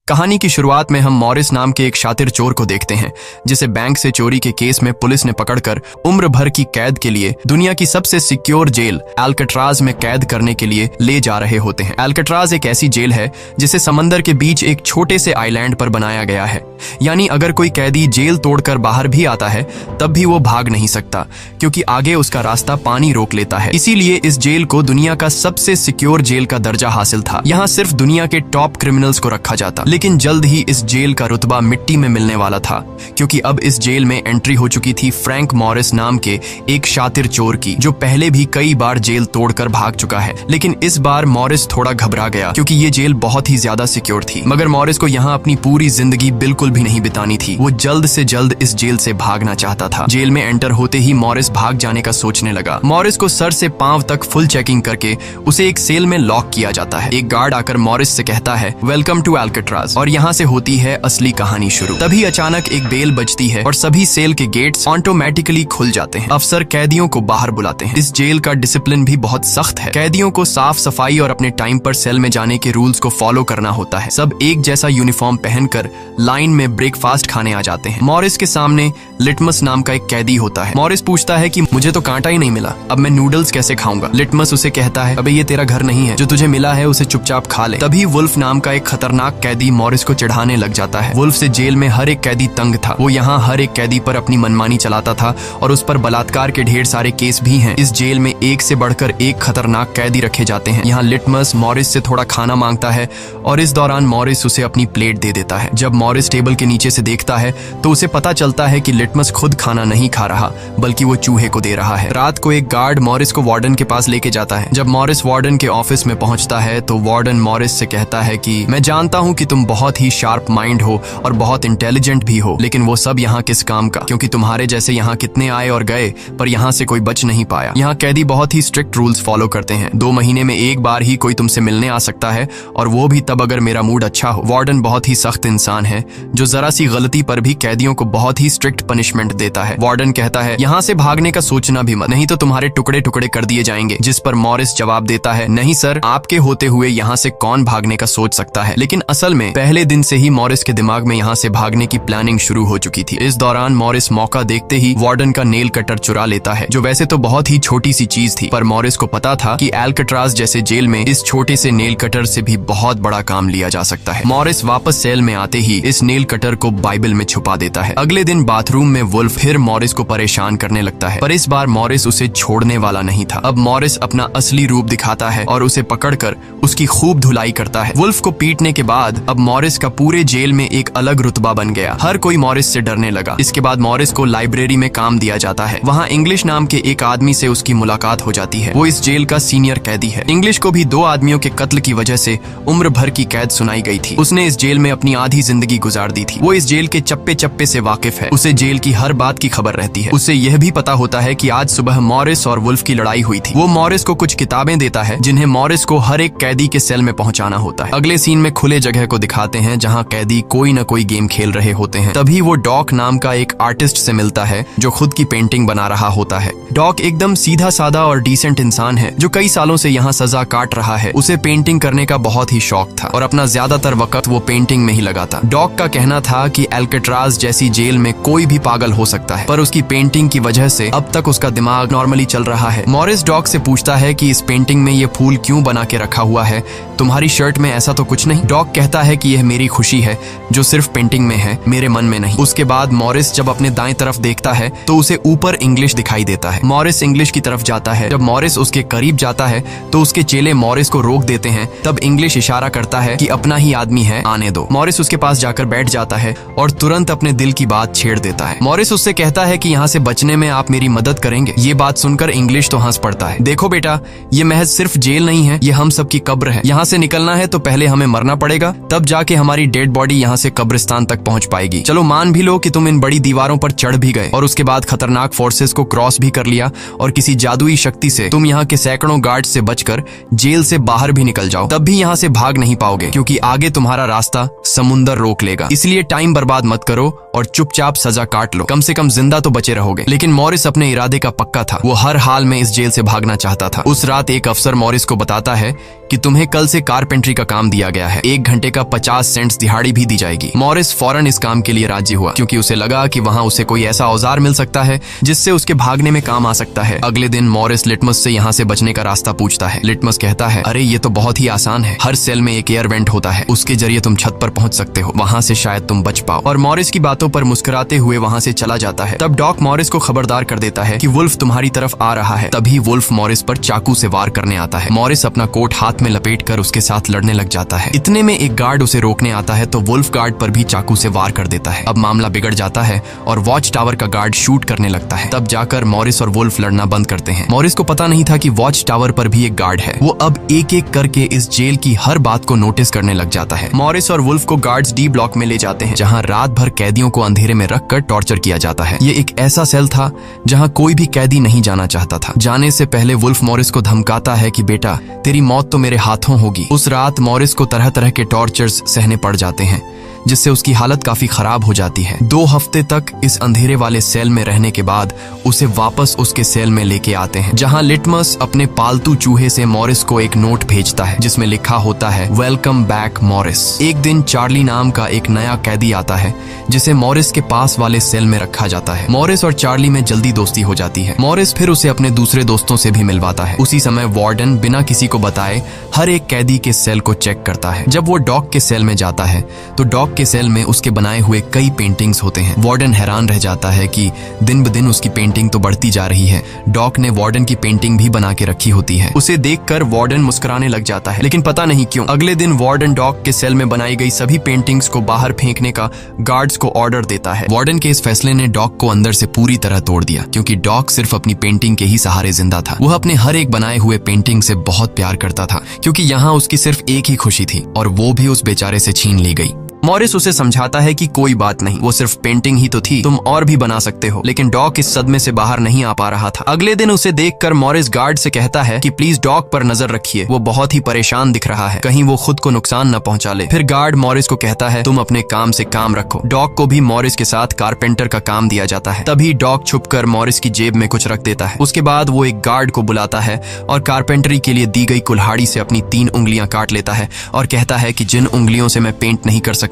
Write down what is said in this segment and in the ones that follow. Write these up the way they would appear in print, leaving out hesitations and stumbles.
कहानी की शुरुआत में हम मॉरिस नाम के एक शातिर चोर को देखते हैं जिसे बैंक से चोरी के केस में पुलिस ने पकड़कर उम्र भर की कैद के लिए दुनिया की सबसे सिक्योर जेल एल्कट्राज में कैद करने के लिए ले जा रहे होते हैं। एल्कट्राज एक ऐसी जेल है जिसे समंदर के बीच एक छोटे से आइलैंड पर बनाया गया है, यानी अगर कोई कैदी जेल तोड़कर बाहर भी आता है तब भी वो भाग नहीं सकता क्योंकि आगे उसका रास्ता पानी रोक लेता है। इसीलिए इस जेल को दुनिया का सबसे सिक्योर जेल का दर्जा हासिल था। यहाँ सिर्फ दुनिया के टॉप क्रिमिनल्स को रखा जाता, लेकिन जल्द ही इस जेल का रुतबा मिट्टी में मिलने वाला था क्योंकि अब इस जेल में एंट्री हो चुकी थी फ्रैंक मॉरिस नाम के एक शातिर चोर की, जो पहले भी कई बार जेल तोड़कर भाग चुका है। लेकिन इस बार मॉरिस थोड़ा घबरा गया क्योंकि ये जेल बहुत ही ज्यादा सिक्योर थी। मगर मॉरिस को यहाँ अपनी पूरी जिंदगी बिल्कुल भी नहीं बितानी थी। वो जल्द से जल्द इस जेल से भागना चाहता था। जेल में एंटर होते ही मॉरिस भाग जाने का सोचने लगा। मॉरिस को सर से पांव तक फुल चेकिंग करके उसे एक सेल में लॉक किया जाता है। एक गार्ड आकर मॉरिस से कहता है, वेलकम टू एल्कट्राज, और यहाँ से होती है असली कहानी शुरू। तभी अचानक एक बेल बजती है और सभी सेल के गेट्स ऑटोमेटिकली खुल जाते हैं। अफसर कैदियों को बाहर बुलाते हैं। इस जेल का डिसिप्लिन भी बहुत सख्त है। कैदियों को साफ सफाई और अपने टाइम पर सेल में जाने के रूल्स को फॉलो करना होता है। सब एक जैसा यूनिफॉर्म पहनकर लाइन में ब्रेकफास्ट खाने आ जाते हैं। मॉरिस के सामने लिटमस नाम का एक कैदी होता है। मॉरिस पूछता है कि मुझे तो कांटा ही नहीं मिला, अब मैं नूडल्स कैसे खाऊंगा। लिटमस उसे कहता है, अबे ये तेरा घर नहीं है, जो तुझे मिला है उसे चुपचाप खा ले। तभी वुल्फ नाम का एक खतरनाक कैदी मॉरिस को चिढ़ाने लग जाता है। वुल्फ से जेल में हर एक कैदी तंग था। वो यहाँ हर एक कैदी पर अपनी मनमानी चलाता था और उस पर बलात्कार के ढेर सारे केस भी हैं। इस जेल में एक से बढ़कर एक खतरनाक कैदी रखे जाते हैं। यहाँ लिटमस मॉरिस से थोड़ा खाना मांगता है और इस दौरान मॉरिस उसे अपनी प्लेट दे देता है। जब मॉरिस टेबल के नीचे से देखता है तो उसे पता चलता है कि लिटमस खुद खाना नहीं खा रहा बल्कि वो चूहे को दे रहा है। रात को एक गार्ड मॉरिस को वार्डन के पास लेके जाता है। जब मॉरिस वार्डन के ऑफिस में पहुंचता है तो वार्डन मॉरिस से कहता है कि मैं जानता हूं कि तुम बहुत ही शार्प माइंड हो और बहुत इंटेलिजेंट भी हो, लेकिन वो सब यहाँ किस काम का, क्योंकि तुम्हारे जैसे यहाँ कितने आए और गए पर यहाँ से कोई बच नहीं पाया। यहाँ कैदी बहुत ही स्ट्रिक्ट रूल्स फॉलो करते हैं। 2 महीने में एक बार ही कोई तुमसे मिलने आ सकता है और वो भी तब अगर मेरा मूड अच्छा हो। वार्डन बहुत ही सख्त इंसान है जो जरा सी गलती पर भी कैदियों को बहुत ही स्ट्रिक्ट पनिशमेंट देता है। वार्डन कहता है, यहाँ से भागने का सोचना भी मत, नहीं तो तुम्हारे टुकड़े टुकड़े कर दिए जाएंगे। जिस पर मॉरिस जवाब देता है, नहीं सर, आपके होते हुए यहाँ से कौन भागने का सोच सकता है। लेकिन असल में पहले दिन से ही मॉरिस के दिमाग में यहाँ से भागने की प्लानिंग शुरू हो चुकी थी। इस दौरान मॉरिस मौका देखते ही वार्डन का नेल कटर चुरा लेता है, जो वैसे तो बहुत ही छोटी सी चीज थी, पर मॉरिस को पता था कि एल्कट्राज जैसे जेल में इस छोटे से नेल कटर से भी बहुत बड़ा काम लिया जा सकता है। मॉरिस वापस सेल में आते ही इस नेल कटर को बाइबल में छुपा देता है। अगले दिन बाथरूम में वुल्फ फिर मॉरिस को परेशान करने लगता है, पर इस बार मॉरिस उसे छोड़ने वाला नहीं था। अब मॉरिस अपना असली रूप दिखाता है और उसे पकड़कर उसकी खूब धुलाई करता है। वुल्फ को पीटने के बाद अब मॉरिस का पूरे जेल में एक अलग रुतबा बन गया। हर कोई मॉरिस से डरने लगा। इसके बाद मॉरिस को लाइब्रेरी में काम दिया जाता है। वहाँ इंग्लिश नाम के एक आदमी से उसकी मुलाकात हो जाती है। वो इस जेल का सीनियर कैदी है। इंग्लिश को भी 2 आदमियों के कत्ल की वजह से उम्र भर की कैद सुनाई गई थी। उसने इस जेल में अपनी आधी जिंदगी गुजार दी थी। वो इस जेल के चप्पे चप्पे से वाकिफ है। उसे जेल की हर बात की खबर रहती है। उसे यह भी पता होता है कि आज सुबह मॉरिस और वुल्फ की लड़ाई हुई थी। वो मॉरिस को कुछ किताबें देता है जिन्हें मॉरिस को हर एक कैदी के सेल में पहुंचाना होता है। अगले सीन में खुले जगह को दिखाते हैं जहां कैदी कोई न कोई गेम खेल रहे होते हैं। तभी वो डॉक नाम का एक आर्टिस्ट से मिलता है जो खुद की पेंटिंग बना रहा होता है। डॉक एकदम सीधा साधा और डिसेंट इंसान है जो कई सालों से यहाँ सजा काट रहा है। उसे पेंटिंग करने का बहुत ही शौक था और अपना ज्यादातर वक्त वो पेंटिंग में ही लगाता। डॉक का कहना था कि एल्कट्राज जैसी जेल में कोई भी पागल हो सकता है, पर उसकी पेंटिंग की वजह से अब तक उसका दिमाग नॉर्मली चल रहा है। मॉरिस डॉक से पूछता है कि इस पेंटिंग में ये फूल क्यों बना के रखा हुआ है, तुम्हारी शर्ट में ऐसा तो कुछ नहीं। डॉक कहता है कि यह मेरी खुशी है जो सिर्फ पेंटिंग में है, मेरे मन में नहीं। उसके बाद मॉरिस जब अपने दाएं तरफ देखता है तो उसे ऊपर इंग्लिश दिखाई देता है। मॉरिस इंग्लिश की तरफ जाता है। जब मॉरिस उसके करीब जाता है तो उसके चेले मॉरिस को रोक देते हैं। तब इंग्लिश इशारा करता है कि अपना ही आदमी है, आने दो। मॉरिस उसके पास जाकर बैठ जाता है और तुरंत अपने दिल की बात छेड़ देता है। मॉरिस उससे कहता है कि यहाँ से बचने में आप मेरी मदद करेंगे। ये बात सुनकर इंग्लिश तो हंस पड़ता है। देखो बेटा, ये महज सिर्फ जेल नहीं है, ये हम सबकी कब्र है। यहाँ से निकलना है तो पहले हमें मरना पड़ेगा, तब जाके हमारी डेड बॉडी यहाँ से कब्रिस्तान तक पहुँच पाएगी। चलो मान भी लो कि तुम इन बड़ी दीवारों पर चढ़ भी गए और उसके बाद खतरनाक फोर्सेस को क्रॉस भी कर लिया और किसी जादुई शक्ति से तुम यहाँ के सैकड़ों गार्ड से बचकर जेल से बाहर भी निकल जाओ, तब भी यहाँ से भाग नहीं पाओगे क्योंकि आगे तुम्हारा रास्ता समुंदर रोक लेगा। इसलिए टाइम बर्बाद मत करो और चुपचाप सजा काट लो, कम से कम जिंदा तो बचे रहोगे। लेकिन मॉरिस अपने इरादे का पक्का था। वो हर हाल में इस जेल से भागना चाहता था। उस रात एक अफसर मॉरिस को बताता है कि तुम्हें कल से कारपेंट्री का काम दिया गया है, 1 घंटे का 50 सेंट्स दिहाड़ी भी दी जाएगी। मॉरिस फौरन इस काम के लिए राजी हुआ क्योंकि उसे लगा कि वहाँ उसे कोई ऐसा औजार मिल सकता है जिससे उसके भागने में काम आ सकता है। अगले दिन मॉरिस लिटमस से यहाँ से बचने का रास्ता पूछता है। लिटमस कहता है, अरे ये तो बहुत ही आसान है, हर सेल में एक एयर वेंट होता है, उसके जरिए तुम छत पर पहुंच सकते हो, वहाँ से शायद तुम बच पाओ। और मॉरिस की बातों पर मुस्कुराते हुए वहाँ से चला जाता है। तब डॉक मॉरिस को खबरदार कर देता है कि वुल्फ तुम्हारी तरफ आ रहा है। तभी वुल्फ मॉरिस पर चाकू से वार करने आता है। मॉरिस अपना कोट हाथ में लपेटकर उसके साथ लड़ने लग जाता है। इतने में एक गार्ड उसे रोकने आता है तो वुल्फ गार्ड पर भी चाकू से वार कर देता है। अब मामला बिगड़ जाता है और वॉच टावर का गार्ड शूट करने लगता है। तब जाकर मॉरिस और वुल्फ लड़ना बंद करते हैं। मॉरिस को पता नहीं था कि वॉच टावर पर भी एक गार्ड है। वो अब एक एक करके इस जेल की हर बात को नोटिस करने लग जाता है। मॉरिस और वुल्फ को गार्ड्स डी ब्लॉक में ले जाते हैं, जहाँ रात भर कैदियों को अंधेरे में रखकर टॉर्चर किया जाता है। ये एक ऐसा सेल था जहाँ कोई भी कैदी नहीं जाना चाहता था। जाने से पहले वुल्फ मॉरिस को धमकाता है कि बेटा, तेरी मौत तो मेरे हाथों होगी। उस रात मॉरिस को तरह तरह के टॉर्चर्स सहने पड़ जाते हैं, जिससे उसकी हालत काफी खराब हो जाती है। 2 हफ्ते तक इस अंधेरे वाले सेल में रहने के बाद उसे वापस उसके सेल में लेके आते हैं, जहां लिटमस अपने पालतू चूहे से मॉरिस को एक नोट भेजता है जिसमें लिखा होता है, वेलकम बैक मॉरिस। एक दिन चार्ली नाम का एक नया कैदी आता है जिसे मॉरिस के पास वाले सेल में रखा जाता है। मॉरिस और चार्ली में जल्दी दोस्ती हो जाती है। मॉरिस फिर उसे अपने दूसरे दोस्तों से भी मिलवाता है। उसी समय वार्डन बिना किसी को बताए हर एक कैदी के सेल को चेक करता है। जब वो डॉक के सेल में जाता है तो डॉक के सेल में उसके बनाए हुए कई पेंटिंग्स होते हैं। वार्डन हैरान रह जाता है कि दिन ब दिन उसकी पेंटिंग तो बढ़ती जा रही है। डॉक ने वार्डन की पेंटिंग भी बना के रखी होती है। उसे देखकर वार्डन मुस्कुराने लग जाता है, लेकिन पता नहीं क्यों अगले दिन वार्डन डॉक के सेल में बनाई गई सभी पेंटिंग्स को बाहर फेंकने का गार्ड्स को ऑर्डर देता है। वार्डन के इस फैसले ने डॉक को अंदर से पूरी तरह तोड़ दिया, क्योंकि डॉक सिर्फ अपनी पेंटिंग के ही सहारे जिंदा था। वह अपने हर एक बनाए हुए पेंटिंग से बहुत प्यार करता था, क्योंकि यहाँ उसकी सिर्फ एक ही खुशी थी और वो भी उस बेचारे से छीन ली गई। मॉरिस उसे समझाता है कि कोई बात नहीं, वो सिर्फ पेंटिंग ही तो थी, तुम और भी बना सकते हो। लेकिन डॉक इस सदमे से बाहर नहीं आ पा रहा था। अगले दिन उसे देखकर मॉरिस गार्ड से कहता है कि प्लीज डॉक पर नजर रखिए, वो बहुत ही परेशान दिख रहा है, कहीं वो खुद को नुकसान न पहुंचा ले। फिर गार्ड मॉरिस को कहता है, तुम अपने काम से काम रखो। डॉक को भी मॉरिस के साथ कारपेंटर का काम दिया जाता है। तभी डॉक छुपकर मॉरिस की जेब में कुछ रख देता है। उसके बाद वो एक गार्ड को बुलाता है और कारपेंटरी के लिए दी गई कुल्हाड़ी से अपनी 3 उंगलियां काट लेता है और कहता है कि जिन उंगलियों से मैं पेंट नहीं कर सकता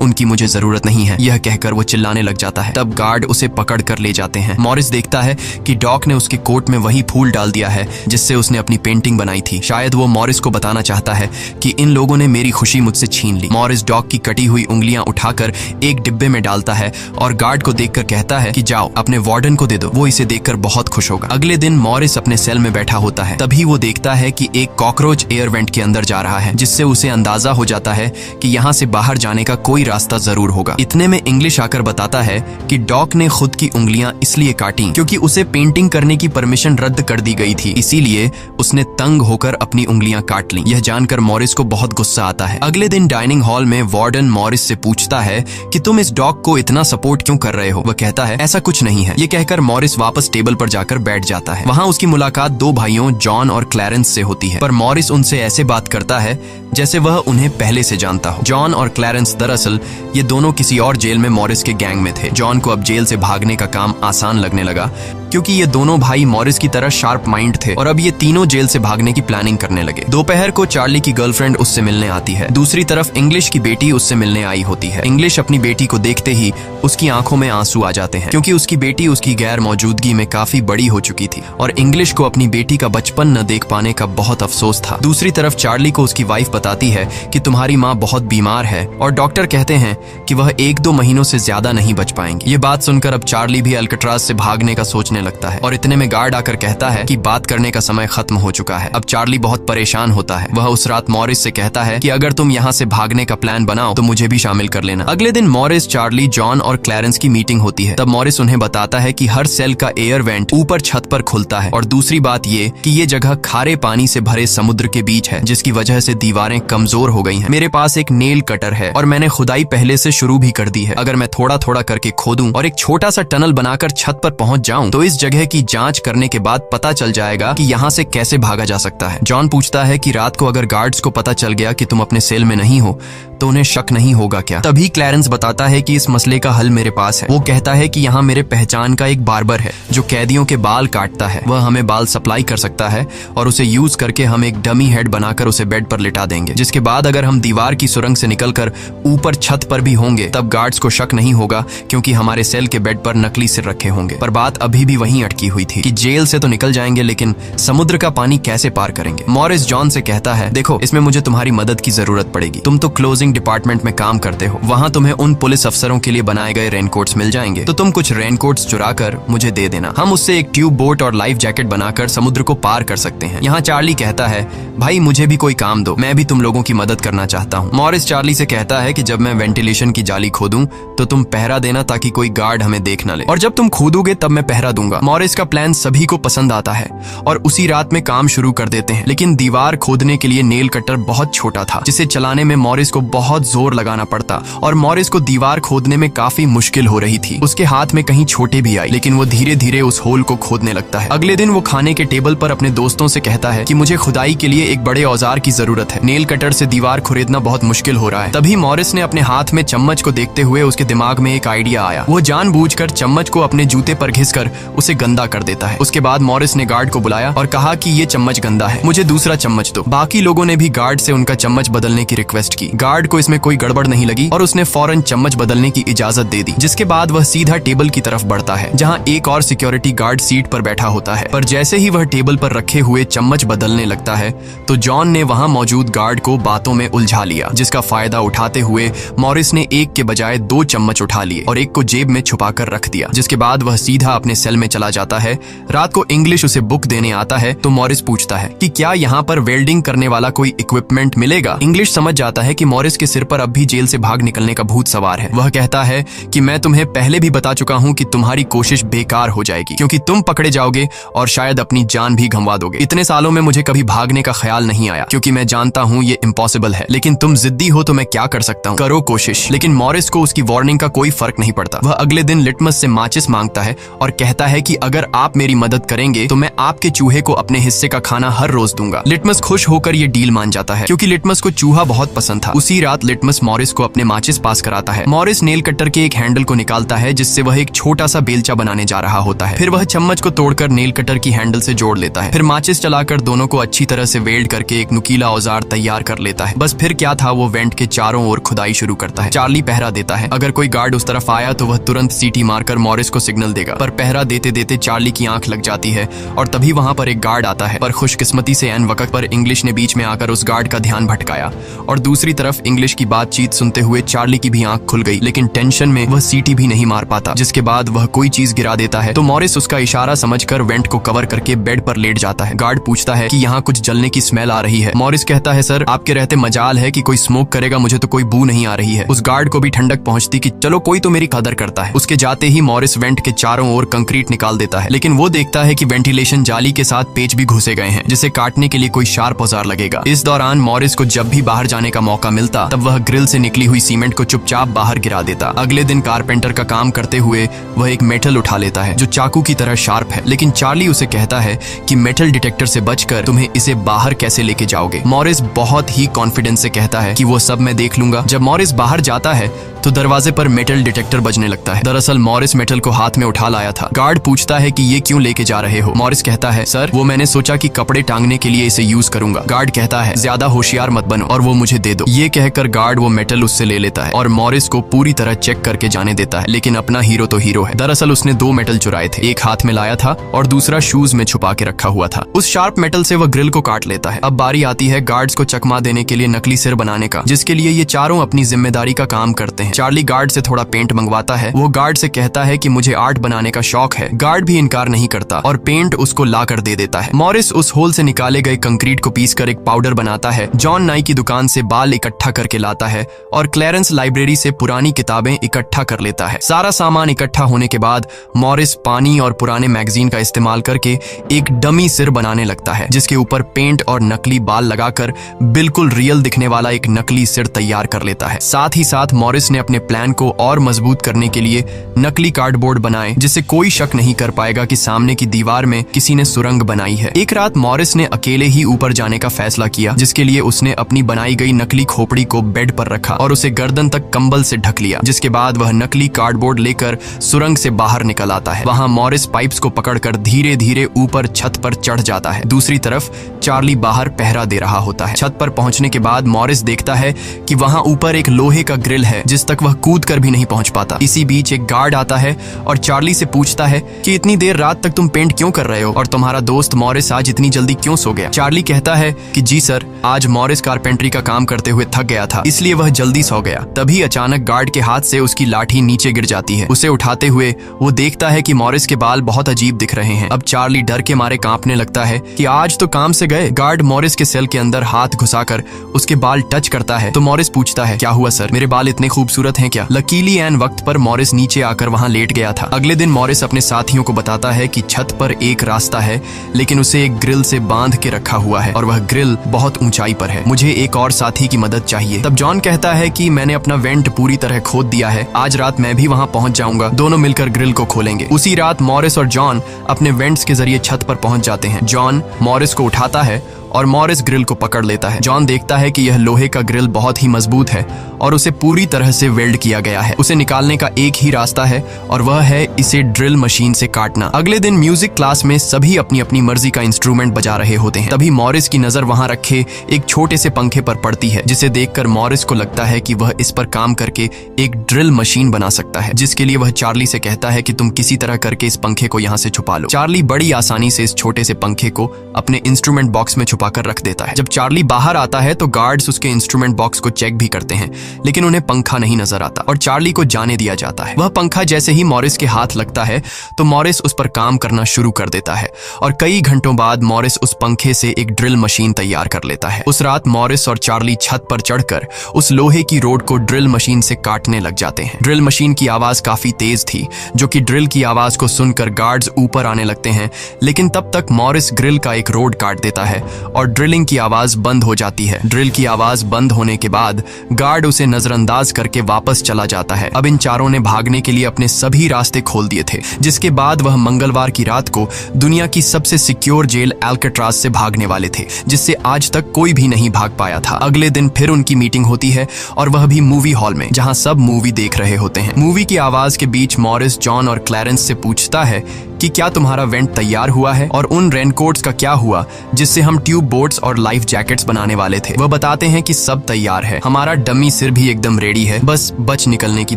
उनकी मुझे जरूरत नहीं है। यह कहकर वो चिल्लाने लग जाता है। तब गार्ड उसे पकड़ कर ले जाते हैं। मॉरिस देखता है कि डॉक ने उसके कोट में वही फूल डाल दिया है जिससे उसने अपनी पेंटिंग बनाई थी। शायद वो मॉरिस को बताना चाहता है कि इन लोगों ने मेरी खुशी मुझसे छीन ली। मॉरिस डॉक की कटी हुई उंगलियां उठाकर एक डिब्बे में डालता है और गार्ड को देखकर कहता है कि जाओ अपने वार्डन को दे दो, वो इसे देखकर बहुत खुश होगा। अगले दिन मॉरिस अपने सेल में बैठा होता है। तभी वो देखता है कि एक कॉकरोच एयर वेंट के अंदर जा रहा है, जिससे उसे अंदाजा हो जाता है कि यहाँ से बाहर जाने का कोई रास्ता जरूर होगा। इतने में इंग्लिश आकर बताता है कि डॉक ने खुद की उंगलियां इसलिए काटी क्योंकि उसे पेंटिंग करने की परमिशन रद्द कर दी गई थी, इसीलिए उसने तंग होकर अपनी उंगलियां काट ली। यह जानकर मॉरिस को बहुत गुस्सा आता है। अगले दिन डाइनिंग हॉल में वार्डन मॉरिस से पूछता है कि तुम इस डॉग को इतना सपोर्ट क्यों कर रहे हो। वह कहता है ऐसा कुछ नहीं है। ये कहकर मॉरिस वापस टेबल पर जाकर बैठ जाता है। वहाँ उसकी मुलाकात 2 भाइयों जॉन और क्लैरेंस से होती है, पर मॉरिस उनसे ऐसे बात करता है जैसे वह उन्हें पहले से जानता हो। जॉन और क्लैरेंस दरअसल ये दोनों किसी और जेल में मॉरिस के गैंग में थे। जॉन को अब जेल से भागने का काम आसान लगने लगा क्योंकि ये दोनों भाई मॉरिस की तरह शार्प माइंड थे और अब ये तीनों जेल से भागने की प्लानिंग करने लगे। दोपहर को चार्ली की गर्लफ्रेंड उससे मिलने आती है। दूसरी तरफ इंग्लिश की बेटी उससे मिलने आई होती है। इंग्लिश अपनी बेटी को देखते ही उसकी आंखों में आंसू आ जाते हैं क्योंकि उसकी बेटी उसकी गैर मौजूदगी में काफी बड़ी हो चुकी थी और इंग्लिश को अपनी बेटी का बचपन न देख पाने का बहुत अफसोस था। दूसरी तरफ चार्ली को उसकी वाइफ बताती है कि तुम्हारी माँ बहुत बीमार है और डॉक्टर कहते हैं कि वह 1-2 महीनों से ज्यादा नहीं बच पाएंगी। ये बात सुनकर अब चार्ली भी अल्काट्राज से भागने का सोचने लगता है और इतने में गार्ड आकर कहता है कि बात करने का समय खत्म हो चुका है। अब चार्ली बहुत परेशान होता है। वह उस रात मॉरिस से कहता है कि अगर तुम यहाँ से भागने का प्लान बनाओ तो मुझे भी शामिल कर लेना। अगले दिन मॉरिस, चार्ली, जॉन और क्लैरेंस की मीटिंग होती है। तब मॉरिस उन्हें बताता है कि हर सेल का एयर वेंट ऊपर छत पर खुलता है और दूसरी बात ये कि ये जगह खारे पानी से भरे समुद्र के बीच है जिसकी वजह से दीवारें कमजोर हो गई हैं। मेरे पास एक नेल कटर है और मैंने खुदाई पहले से शुरू भी कर दी है। अगर मैं थोड़ा थोड़ा करके खोदूं और एक छोटा सा टनल बनाकर छत पर पहुंच जाऊं तो इस इस जगह की जांच करने के बाद पता चल जाएगा कि यहाँ से कैसे भागा जा सकता है। जॉन पूछता है कि रात को अगर गार्ड्स को पता चल गया कि तुम अपने सेल में नहीं हो तो उन्हें शक नहीं होगा क्या? तभी क्लैरेंस बताता है कि इस मसले का हल मेरे पास है। वो कहता है कि यहाँ मेरे पहचान का एक बार्बर है जो कैदियों के बाल काटता है। वह हमें बाल सप्लाई कर सकता है और उसे यूज करके हम एक डमी हेड बनाकर उसे बेड पर लिटा देंगे, जिसके बाद अगर हम दीवार की सुरंग से निकलकर ऊपर छत पर भी होंगे तब गार्ड्स को शक नहीं होगा क्योंकि हमारे सेल के बेड पर नकली सिर रखे होंगे। पर बात अभी भी वहीं अटकी हुई थी कि जेल से तो निकल जाएंगे लेकिन समुद्र का पानी कैसे पार करेंगे। मॉरिस जॉन से कहता है, देखो इसमें मुझे तुम्हारी मदद की जरूरत पड़ेगी। तुम तो क्लोजिंग डिपार्टमेंट में काम करते हो, वहाँ तुम्हें उन पुलिस अफसरों के लिए बनाए गए रेनकोट्स मिल जाएंगे, तो तुम कुछ रेनकोट्स चुरा कर मुझे दे देना। हम उससे एक ट्यूब बोट और लाइफ जैकेट बनाकर समुद्र को पार कर सकते हैं। यहाँ चार्ली कहता है, भाई मुझे भी कोई काम दो, मैं भी तुम लोगों की मदद करना चाहता हूँ। मॉरिस चार्ली से कहता है कि जब मैं वेंटिलेशन की जाली खोदूं तो तुम पहरा देना ताकि कोई गार्ड हमें देख न ले, और जब तुम खोदोगे तब मैं पहरा दूंगा। मॉरिस का प्लान सभी को पसंद आता है और उसी रात में काम शुरू कर देते हैं, लेकिन दीवार खोदने के लिए नेल कटर बहुत छोटा था जिसे चलाने में मॉरिस को बहुत जोर लगाना पड़ता और मॉरिस को दीवार खोदने में काफी मुश्किल हो रही थी। उसके हाथ में कहीं छोटे भी आई, लेकिन वो धीरे धीरे उस होल को खोदने लगता है। अगले दिन वो खाने के टेबल पर अपने दोस्तों से कहता है कि मुझे खुदाई के लिए एक बड़े औजार की जरूरत है, नेल कटर से दीवार खुरेदना बहुत मुश्किल हो रहा है। तभी मॉरिस ने अपने हाथ में चम्मच को देखते हुए उसके दिमाग में एक आइडिया आया। वो जानबूझकर चम्मच को अपने जूते पर घिसकर उसे गंदा कर देता है। उसके बाद मॉरिस ने गार्ड को बुलाया और कहा कि ये चम्मच गंदा है, मुझे दूसरा चम्मच दो। बाकी लोगों ने भी गार्ड से उनका चम्मच बदलने की रिक्वेस्ट की। गार्ड को इसमें कोई गड़बड़ नहीं लगी और उसने फौरन चम्मच बदलने की इजाजत दे दी, जिसके बाद वह सीधा टेबल की तरफ बढ़ता है जहां एक और सिक्योरिटी गार्ड सीट पर बैठा होता है। पर जैसे ही वह टेबल पर रखे हुए चम्मच बदलने लगता है तो जॉन ने वहां मौजूद गार्ड को बातों में उलझा लिया, जिसका फायदा उठाते हुए मॉरिस ने एक के बजाय 2 चम्मच उठा लिए और एक को जेब में छुपाकर रख दिया, जिसके बाद वह सीधा अपने सेल में चला जाता है। रात को इंग्लिश उसे बुक देने आता है तो मॉरिस पूछता है कि क्या यहाँ पर वेल्डिंग करने वाला कोई इक्विपमेंट मिलेगा। इंग्लिश समझ जाता है कि मॉरिस के सिर पर अब भी जेल से भाग निकलने का भूत सवार है। वह कहता है कि मैं तुम्हें पहले भी बता चुका हूँ कि तुम्हारी कोशिश बेकार हो जाएगी क्योंकि तुम पकड़े जाओगे और शायद अपनी जान भी गंवा दोगे। इतने सालों में मुझे कभी भागने का ख्याल नहीं आया क्योंकि मैं जानता हूँ ये इम्पॉसिबल है, लेकिन तुम जिद्दी हो तो मैं क्या कर सकता हूँ, करो कोशिश। लेकिन मॉरिस को उसकी वार्निंग का कोई फर्क नहीं पड़ता। वह अगले दिन लिटमस से माचिस मांगता है और कहता है कि अगर आप मेरी मदद करेंगे तो मैं आपके चूहे को अपने हिस्से का खाना हर रोज दूंगा। लिटमस खुश होकर ये डील मान जाता है क्योंकि लिटमस को चूहा बहुत पसंद था। उसी रात लिटमस मॉरिस को अपने माचिस पास कराता है। मॉरिस नेल कटर के एक हैंडल को निकालता है जिससे वह एक छोटा सा बेलचा बनाने जा रहा होता है। फिर वह चम्मच को तोड़कर नेल कटर की हैंडल से जोड़ लेता है। फिर माचिस चलाकर दोनों को अच्छी तरह से वेल्ड करके एक नुकीला औजार तैयार कर लेता है। बस फिर क्या था, वो वेंट के चारों ओर खुदाई शुरू करता है। चार्ली पहरा देता है। अगर कोई गार्ड उस तरफ आया तो वह तुरंत सीटी मारकर मॉरिस को सिग्नल देगा, पर पहरा देते देते चार्ली की आंख लग जाती है और तभी वहां पर एक गार्ड आता है। पर खुशकिस्मती से ऐन वक्त पर इंग्लिश ने बीच में आकर उस गार्ड का ध्यान भटकाया और दूसरी तरफ इंग्लिश की बातचीत सुनते हुए चार्ली की भी आंख खुल गई, लेकिन टेंशन में वह सीटी भी नहीं मार पाता। जिसके बाद वह कोई चीज गिरा देता है तो मॉरिस उसका इशारा समझकर वेंट को कवर करके बेड पर लेट जाता है। गार्ड पूछता है कि यहाँ कुछ जलने की स्मेल आ रही है। मॉरिस कहता है, सर आपके रहते मजाल है कि कोई स्मोक करेगा, मुझे तो कोई बू नहीं आ रही है। उस गार्ड को भी ठंडक पहुंचती कि चलो कोई तो मेरी कदर करता है। उसके जाते ही मॉरिस वेंट के चारों ओर कंक्रीट निकाल देता है, लेकिन वो देखता है कि वेंटिलेशन जाली के साथ पेच भी घुसे गए हैं जिसे काटने के लिए कोई शार्प औजार लगेगा। इस दौरान मॉरिस को जब भी बाहर जाने का मौका मिलता तब वह ग्रिल से निकली हुई सीमेंट को चुपचाप बाहर गिरा देता। अगले दिन कारपेंटर का काम करते हुए वह एक मेटल उठा लेता है जो चाकू की तरह शार्प है, लेकिन चार्ली उसे कहता है कि मेटल डिटेक्टर से बचकर तुम्हें इसे बाहर कैसे लेके जाओगे। मॉरिस बहुत ही कॉन्फिडेंस से कहता है कि वो सब मैं देख लूंगा। जब मॉरिस बाहर जाता है तो दरवाजे पर मेटल डिटेक्टर बजने लगता है। दरअसल मॉरिस मेटल को हाथ में उठा लाया था। गार्ड पूछता है कि ये क्यों लेके जा रहे हो। मॉरिस कहता है, सर वो मैंने सोचा कि कपड़े टांगने के लिए इसे यूज करूंगा। गार्ड कहता है, ज्यादा होशियार मत बनो और वो मुझे दे दो। ये कहकर गार्ड वो मेटल उससे ले लेता है और मॉरिस को पूरी तरह चेक करके जाने देता है, लेकिन अपना हीरो तो हीरो है। दरअसल उसने 2 मेटल चुराए थे, एक हाथ में लाया था और दूसरा शूज में छुपा के रखा हुआ था। उस शार्प मेटल से वह ग्रिल को काट लेता है। अब बारी आती है गार्ड्स को चकमा देने के लिए नकली सिर बनाने का, जिसके लिए ये चारों अपनी जिम्मेदारी का काम करते हैं। चार्ली गार्ड से थोड़ा पेंट मंगवाता है। वो गार्ड से कहता है कि मुझे आर्ट बनाने का शौक है। गार्ड भी इनकार नहीं करता और पेंट उसको ला कर दे देता है। मॉरिस उस होल से निकाले गए कंक्रीट को पीसकर एक पाउडर बनाता है। जॉन नाई की दुकान से बाल इकट्ठा करके लाता है और क्लैरेंस लाइब्रेरी से पुरानी किताबें इकट्ठा कर लेता है। सारा सामान इकट्ठा होने के बाद मॉरिस पानी और पुराने मैगजीन का इस्तेमाल करके एक डमी सिर बनाने लगता है, जिसके ऊपर पेंट और नकली बाल लगाकर बिल्कुल रियल दिखने वाला एक नकली सिर तैयार कर लेता है। साथ ही साथ मॉरिस ने अपने प्लान को और मजबूत करने के लिए नकली कार्डबोर्ड बनाए जिससे कोई शक नहीं कर पाएगा कि सामने की दीवार में किसी ने सुरंग बनाई है। एक रात मॉरिस ने अकेले ही ऊपर जाने का फैसला किया, जिसके लिए उसने अपनी बनाई गई नकली खोपड़ी को बेड पर रखा और उसे गर्दन तक कंबल से ढक लिया। जिसके बाद वह नकली कार्डबोर्ड लेकर सुरंग से बाहर निकल आता है। वहां मॉरिस पाइप्स को पकड़कर धीरे धीरे ऊपर छत पर चढ़ जाता है। दूसरी तरफ चार्ली बाहर पहरा दे रहा होता है। छत पर पहुंचने के बाद मॉरिस देखता है कि वहां ऊपर एक लोहे का ग्रिल है जिस तक वह कूद कर भी नहीं पहुंच पाता। इसी बीच एक गार्ड आता है और चार्ली से पूछता है कि इतनी देर रात तक तुम पेंट क्यों कर रहे हो और तुम्हारा दोस्त मॉरिस आज इतनी जल्दी क्यों सो गया। चार्ली कहता है कि जी सर, आज मॉरिस कारपेंट्री का काम करते हुए थक गया था, इसलिए वह जल्दी सो गया। तभी अचानक गार्ड के हाथ से उसकी लाठी नीचे गिर जाती है। उसे उठाते हुए वो देखता है कि मॉरिस के बाल बहुत अजीब दिख रहे हैं। अब चार्ली डर के मारे कांपने लगता है कि आज तो काम से गए। गार्ड मॉरिस के सेल के अंदर हाथ घुसाकर उसके बाल टच करता है तो मॉरिस पूछता है, क्या हुआ सर, मेरे बाल इतने खूबसूरत हैं क्या। लकीली एन वक्त पर मॉरिस नीचे आकर वहां लेट गया था। अगले दिन मॉरिस अपने साथियों को बताता है कि छत पर एक रास्ता है लेकिन उसे एक ग्रिल से बांध के रखा हुआ है और वह ग्रिल बहुत ऊंचाई पर है। मुझे एक और साथी की मदद चाहिए। तब जॉन कहता है कि मैंने अपना वेंट पूरी तरह खोद दिया है, आज रात मैं भी वहां पहुंच जाऊंगा, दोनों मिलकर ग्रिल को खोलेंगे। उसी रात मॉरिस और जॉन अपने वेंट्स के जरिए छत पर पहुंच जाते हैं। जॉन मॉरिस को उठाता है और मॉरिस ग्रिल को पकड़ लेता है। जॉन देखता है कि यह लोहे का ग्रिल बहुत ही मजबूत है और उसे पूरी तरह से वेल्ड किया गया है। उसे निकालने का एक ही रास्ता है और वह है इसे ड्रिल मशीन से काटना। अगले दिन म्यूजिक क्लास में सभी अपनी अपनी मर्जी का इंस्ट्रूमेंट बजा रहे होते हैं। तभी मॉरिस की नजर वहां रखे एक छोटे से पंखे पर पड़ती है, जिसे देखकर मॉरिस को लगता है कि वह इस पर काम करके एक ड्रिल मशीन बना सकता है, जिसके लिए वह चार्ली से कहता है कि तुम किसी तरह करके इस पंखे को यहाँ से छुपा लो। चार्ली बड़ी आसानी से इस छोटे से पंखे को अपने इंस्ट्रूमेंट बॉक्स में छुपाकर रख देता है। जब चार्ली बाहर आता है तो गार्ड्स उसके इंस्ट्रूमेंट बॉक्स को चेक भी करते हैं, लेकिन उन्हें पंखा नहीं नजर आता और चार्ली को जाने दिया जाता है। वह पंखा जैसे ही मॉरिस के हाथ लगता है तो मॉरिस उस पर काम करना शुरू कर देता है और कई घंटों बाद मॉरिस उस पंखे से एक ड्रिल मशीन तैयार कर लेता है। उस रात मॉरिस और चार्ली छत पर चढ़कर उस लोहे की रोड को ड्रिल मशीन से काटने लग जाते हैं। ड्रिल मशीन की आवाज काफी तेज थी, जो कि ड्रिल की आवाज को सुनकर गार्ड्स ऊपर आने लगते हैं, लेकिन तब तक मॉरिस ग्रिल का एक रोड काट देता है और ड्रिलिंग की आवाज बंद हो जाती है। ड्रिल की आवाज बंद होने के बाद गार्ड उसे नजरअंदाज करके वापस चला जाता है। अब इन चारों ने भागने के लिए अपने सभी रास्ते खोल दिए थे, जिसके बाद वह मंगलवार की रात को दुनिया की सबसे सिक्योर जेल एल्केट्राज से भागने वाले थे, जिससे आज तक कोई भी नहीं भाग पाया था। अगले दिन फिर उनकी मीटिंग होती है और वह भी मूवी हॉल में, जहां सब मूवी देख रहे होते हैं। मूवी की आवाज के बीच मॉरिस जॉन और क्लैरेंस से पूछता है कि क्या तुम्हारा वेंट तैयार हुआ है और उन रेनकोट्स का क्या हुआ जिससे हम ट्यूब बोट्स और लाइफ जैकेट्स बनाने वाले थे। वह बताते हैं कि सब तैयार है, हमारा डमी सिर भी एकदम रेडी है, बस बच निकलने की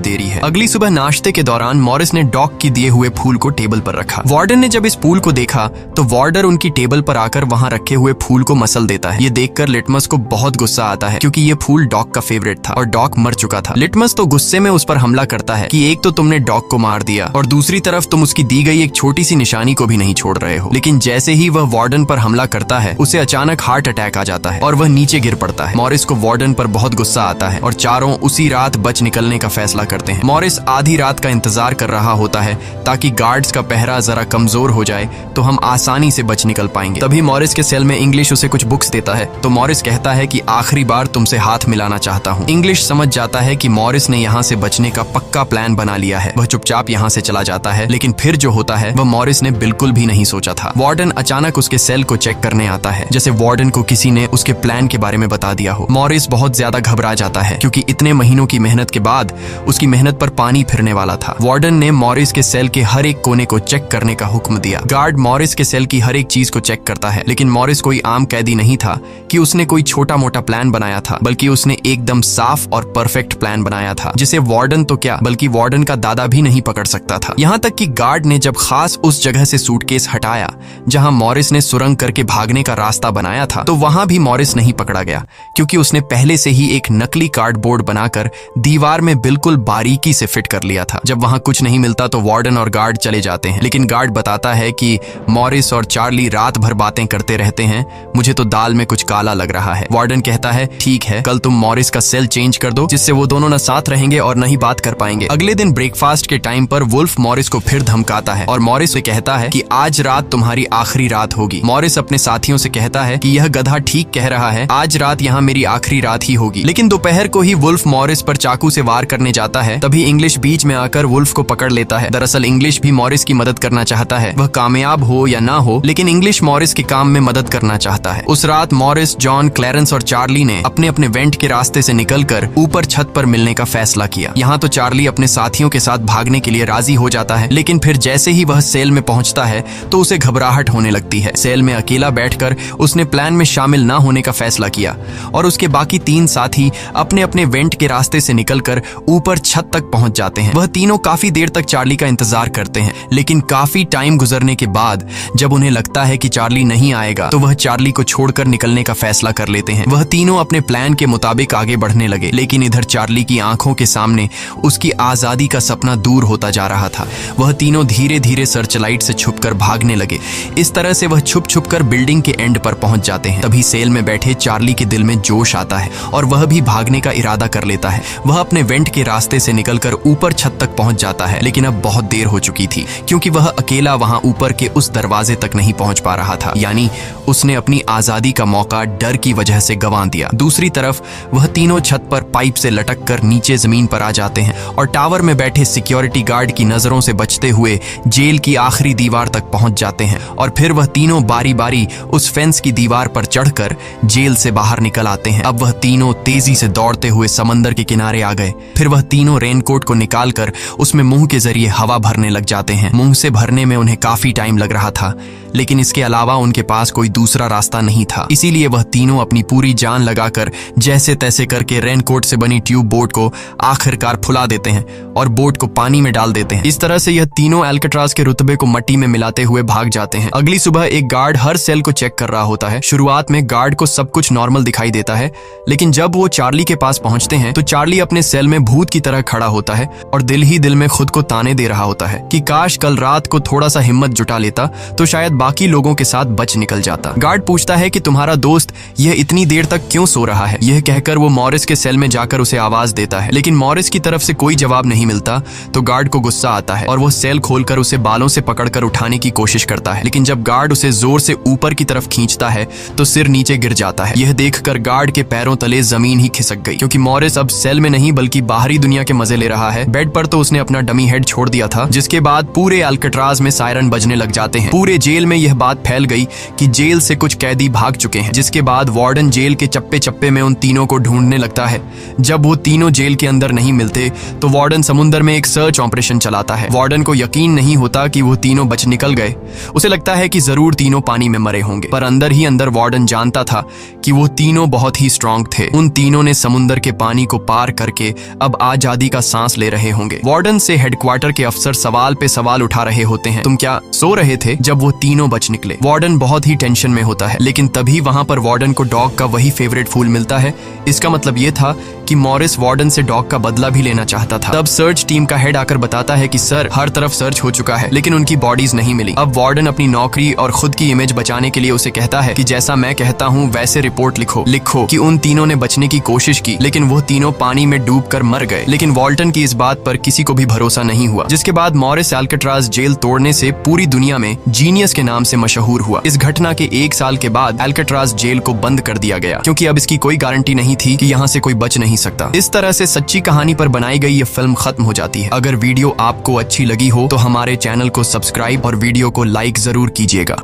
देरी है। अगली सुबह नाश्ते के दौरान मॉरिस ने डॉग की दिए हुए फूल को टेबल पर रखा। वार्डन ने जब इस फूल को देखा तो वार्डर उनकी टेबल पर आकर वहां रखे हुए फूल को मसल देता है। ये देखकर लिटमस को बहुत गुस्सा आता है क्योंकि ये फूल डॉग का फेवरेट था और डॉग मर चुका था। लिटमस तो गुस्से में उस पर हमला करता है कि एक तो तुमने डॉग को मार दिया और दूसरी तरफ तुम उसकी दी गई एक छोटी सी निशानी को भी नहीं छोड़ रहे हो। लेकिन जैसे ही वह वार्डन पर हमला करता है उसे अचानक हार्ट अटैक आ जाता है और वह नीचे गिर पड़ता है। मॉरिस को वार्डन पर बहुत गुस्सा आता है और चारों उसी रात बच निकलने का फैसला करते हैं। मॉरिस आधी रात का इंतजार कर रहा होता है ताकि गार्ड्स का पहरा जरा कमजोर हो जाए तो हम आसानी से बच निकल पाएंगे। तभी मॉरिस के सेल में इंग्लिश उसे कुछ बुक्स देता है तो मॉरिस कहता है कि आखिरी बार तुमसे हाथ मिलाना चाहता हूँ। इंग्लिश समझ जाता है कि मॉरिस ने यहाँ से बचने का पक्का प्लान बना लिया है। वह चुपचाप यहाँ से चला जाता है, लेकिन फिर जो होता है वह मॉरिस ने बिल्कुल भी नहीं सोचा था। वार्डन अचानक उसके सेल को चेक करने आता है, जैसे वार्डन को किसी ने उसके प्लान के बारे में बता दिया हो। मॉरिस बहुत ज्यादा घबरा जाता है क्योंकि इतने महीनों की मेहनत के बाद उसकी मेहनत पर पानी फिरने वाला था। वार्डन ने मॉरिस के सेल के हर एक कोने को चेक करने का हुक्म दिया। गार्ड मॉरिस के सेल की हर एक चीज को चेक करता है, लेकिन मॉरिस कोई आम कैदी नहीं था कि उसने कोई छोटा मोटा प्लान बनाया था, बल्कि उसने एकदम साफ और परफेक्ट प्लान बनाया था, जिसे वार्डन तो क्या बल्कि वार्डन का दादा भी नहीं पकड़ सकता था। यहाँ तक कि गार्ड ने जब खास उस जगह से सूटकेस हटाया जहां मॉरिस ने सुरंग करके भागने का रास्ता बनाया था, तो वहां भी मॉरिस नहीं पकड़ा गया क्योंकि उसने पहले से ही एक नकली कार्डबोर्ड बनाकर दीवार में बिल्कुल बारीकी से फिट कर लिया था। जब वहां कुछ नहीं मिलता तो वार्डन और गार्ड चले जाते हैं, लेकिन गार्ड बताता है कि मॉरिस और चार्ली रात भर बातें करते रहते हैं, मुझे तो दाल में कुछ काला लग रहा है। वार्डन कहता है ठीक है, कल तुम मॉरिस का सेल चेंज कर दो जिससे वो दोनों न साथ रहेंगे और न ही बात कर पाएंगे। अगले दिन ब्रेकफास्ट के टाइम पर वुल्फ मॉरिस को फिर धमकाता है और मॉरिस से कहता है कि आज रात तुम्हारी आखिरी रात होगी। मॉरिस अपने साथियों से कहता है कि यह गधा ठीक कह रहा है, आज रात यहाँ मेरी आखिरी रात ही होगी। लेकिन दोपहर को ही वुल्फ मॉरिस पर चाकू से वार करने जाता है। तभी इंग्लिश बीच में आकर वुल्फ को पकड़ लेता है। दरअसल इंग्लिश भी मॉरिस की मदद करना चाहता है, वह कामयाब हो या ना हो, लेकिन इंग्लिश मॉरिस के काम में मदद करना चाहता है। उस रात मॉरिस, जॉन, क्लैरेंस और चार्ली ने अपने अपने वेंट के रास्ते से निकलकर ऊपर छत पर मिलने का फैसला किया। यहाँ तो चार्ली अपने साथियों के साथ भागने के लिए राजी हो जाता है, लेकिन फिर जैसे ही वह सेल में पहुंचता है तो उसे घबराहट होने लगती है। सेल में अकेला बैठकर उसने प्लान में शामिल ना होने का फैसला किया और उसके बाकी 3 साथी अपने अपने वेंट के रास्ते से निकलकर ऊपर छत तक पहुंच जाते हैं। वह तीनों काफी देर तक चार्ली का इंतजार करते हैं, लेकिन काफी टाइम गुजरने के बाद जब उन्हें लगता है कि चार्ली नहीं आएगा तो वह चार्ली को छोड़कर निकलने का फैसला कर लेते हैं। वह तीनों अपने प्लान के मुताबिक आगे बढ़ने लगे, लेकिन इधर चार्ली की आंखों के सामने उसकी आजादी का सपना दूर होता जा रहा था। वह तीनों धीरे धीरे सर्चलाइट से छुपकर भागने लगे। इस तरह से वह छुप छुप कर बिल्डिंग के एंड पर पहुंच जाते हैं। तभी सेल में बैठे चार्ली के दिल में जोश आता है और वह भी भागने का इरादा कर लेता है। वह अपने वेंट के रास्ते से निकलकर ऊपर छत तक पहुंच जाता है, लेकिन अब बहुत देर हो चुकी थी क्योंकि वह अकेला वहां ऊपर के उस दरवाजे तक नहीं पहुंच पा रहा था। यानी उसने अपनी आजादी का मौका डर की वजह से गंवा दिया। दूसरी तरफ वह तीनों छत पर पाइप से लटक कर नीचे जमीन पर आ जाते हैं और टावर में बैठे सिक्योरिटी गार्ड की नजरों से बचते हुए जेल की आखिरी दीवार तक पहुंच जाते हैं। और फिर वह तीनों बारी बारी उस फेंस की दीवार पर चढ़कर जेल से बाहर निकल आते हैं। अब वह तीनों तेजी से दौड़ते हुए समंदर के किनारे आ गए। फिर वह तीनों रेनकोट को निकालकर उसमें मुंह के जरिए हवा भरने लग जाते हैं। मुंह से भरने में उन्हें काफी टाइम लग रहा था, लेकिन इसके अलावा उनके पास कोई दूसरा रास्ता नहीं था। इसीलिए वह तीनों अपनी पूरी जान लगाकर जैसे तैसे करके रेनकोट से बनी ट्यूब बोट को आखिरकार फुला देते हैं और बोट को पानी में डाल देते हैं। इस तरह से यह तीनों अल्काट्राज के रुतबे को मट्टी में मिलाते हुए भाग जाते हैं। अगली सुबह एक गार्ड हर सेल को चेक कर रहा होता है। शुरुआत में गार्ड को सब कुछ नॉर्मल दिखाई देता है, लेकिन जब वो चार्ली के पास पहुंचते हैं तो चार्ली अपने सेल में भूत की तरह खड़ा होता है और दिल ही दिल में खुद को ताने दे रहा होता है कि काश कल रात को थोड़ा सा हिम्मत जुटा लेता तो शायद बाकी लोगों के साथ बच निकल जाता। गार्ड पूछता है कि तुम्हारा दोस्त यह इतनी देर तक क्यों सो रहा है। यह कहकर वो मॉरिस के सेल में जाकर उसे आवाज देता है, लेकिन मॉरिस की तरफ से कोई जवाब नहीं मिलता तो गार्ड को गुस्सा आता है और वो सेल खोलकर उसे बालों से पकड़कर उठाने की कोशिश करता है। लेकिन जब गार्ड उसे जोर से ऊपर की तरफ खींचता है तो सिर नीचे गिर जाता है। यह देखकर गार्ड के पैरों तले जमीन ही खिसक गई, क्योंकि मॉरिस अब सेल में नहीं बल्कि बाहरी दुनिया के मजे ले रहा है। बेड पर तो उसने अपना डमी हेड छोड़ दिया था, जिसके बाद पूरे अल्काट्राज में सायरन बजने लग जाते हैं। पूरे जेल में यह बात फैल गई कि जेल से कुछ कैदी भाग चुके हैं, जिसके बाद वार्डन जेल के चप्पे चप्पे में उन तीनों को ढूंढने लगता है। जब वो तीनों जेल के अंदर नहीं मिलते तो वार्डन समुद्र में एक सर्च ऑपरेशन चलाता है। वार्डन को यकीन नहीं होता कि वो तीनों बच निकल गए। उसे लगता है कि जरूर तीनों पानी में मरे होंगे, पर अंदर ही अंदर वार्डन जानता था कि वो तीनों बहुत ही स्ट्रांग थे। उन तीनों ने समुद्र के पानी को पार करके अब आजादी का सांस ले रहे होंगे। वार्डन से हेडक्वार्टर के अफसर सवाल पे सवाल उठा रहे होते हैं, तुम क्या सो रहे थे जब वो तीनों बच निकले। वार्डन बहुत ही टेंशन में होता है, लेकिन तभी वहां पर वार्डन को डॉग का वही फेवरेट फूल मिलता है। इसका मतलब ये था कि मॉरिस वार्डन से डॉग का बदला भी लेना चाहता था। तब सर्च टीम का हेड आकर बताता है कि सर, हर तरफ सर्च हो चुका है, लेकिन उनकी बॉडीज नहीं मिली। अब वार्डन अपनी नौकरी और खुद की इमेज बचाने के लिए उसे कहता है कि जैसा मैं कहता हूँ वैसे रिपोर्ट लिखो कि उन तीनों ने बचने की कोशिश की, लेकिन वो तीनों पानी में डूबकर मर गए। लेकिन वॉल्टन की इस बात पर किसी को भी भरोसा नहीं हुआ, जिसके बाद मॉरिस अल्काट्राज जेल तोड़ने से पूरी दुनिया में जीनियस के नाम से मशहूर हुआ। इस घटना के 1 साल के बाद अल्काट्राज जेल को बंद कर दिया गया, क्योंकि अब इसकी कोई गारंटी नहीं थी कि यहाँ से कोई बच नहीं सकता। इस तरह से सच्ची कहानी पर बनाई गई ये फिल्म खत्म हो जाती है। अगर वीडियो आपको अच्छी लगी हो तो हमारे चैनल को सब्सक्राइब और वीडियो को लाइक जरूर कीजिएगा।